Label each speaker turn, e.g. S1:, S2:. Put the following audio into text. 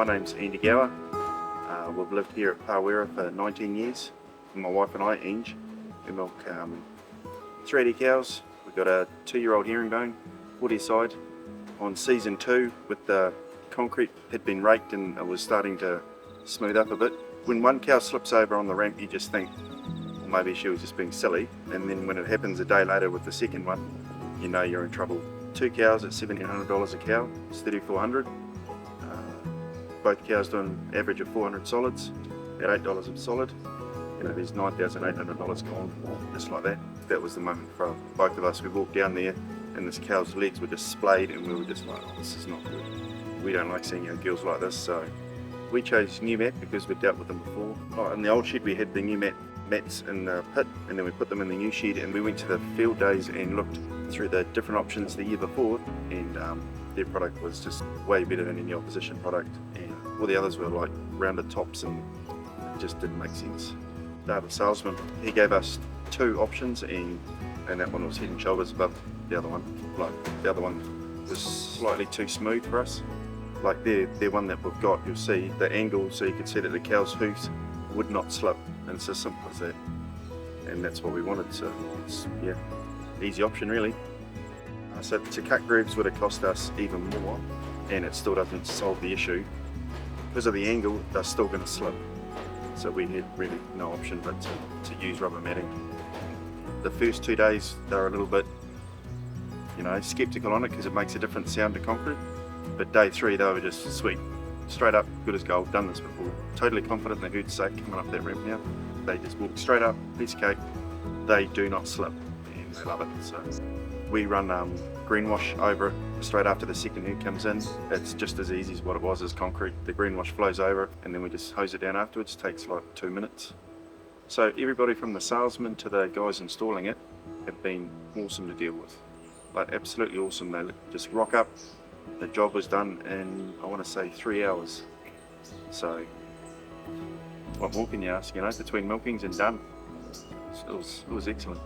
S1: My name's Andy Gower. We've lived here at Parawera for 19 years. My wife and I, Ange. We milk 380 cows. We've got a 2-year-old herringbone, woody side. On season 2, with the concrete had been raked and it was starting to smooth up a bit. When one cow slips over on the ramp, you just think, well, maybe she was just being silly. And then when it happens a day later with the second one, you know you're in trouble. 2 cows at $1,700 a cow, it's $3,400. Both cows do an average of 400 solids, about $8 a solid. You know, there's $9,800 gone, just like that. That was the moment for both of us. We walked down there and this cow's legs were just splayed and we were just like, oh, this is not good. We don't like seeing our girls like this, so we chose new mat because we'd dealt with them before. Oh, in the old shed we had the new mats in the pit, and then we put them in the new shed, and we went to the field days and looked through the different options the year before, and their product was just way better than any opposition product, and all the others were like rounded tops and it just didn't make sense. The salesman, he gave us 2 options, and that one was head and shoulders above the other one. Like the other one was slightly too smooth for us. Like their one that we've got, you'll see the angle, so you can see that the cow's hooves would not slip, and it's as simple as that. And that's what we wanted, so it's, yeah, easy option really. So to cut grooves would have cost us even more, and it still doesn't solve the issue. Because of the angle, they're still going to slip. So we had really no option but to use rubber matting. The first 2 days they were a little bit, you know, skeptical on it because it makes a different sound to concrete. But day 3 they were just sweet, straight up, good as gold, done this before. Totally confident in their herd's sake coming up that ramp now. They just walk straight up, piece of cake. They do not slip, and they love it. So we run green wash over it straight after the second herd comes in. It's just as easy as what it was as concrete. The green wash flows over it, and then we just hose it down afterwards. It takes like 2 minutes. So everybody from the salesman to the guys installing it have been awesome to deal with. Like absolutely awesome. They just rock up. The job was done in, I want to say, 3 hours. So what more can you ask, you know, between milkings and done? It was excellent.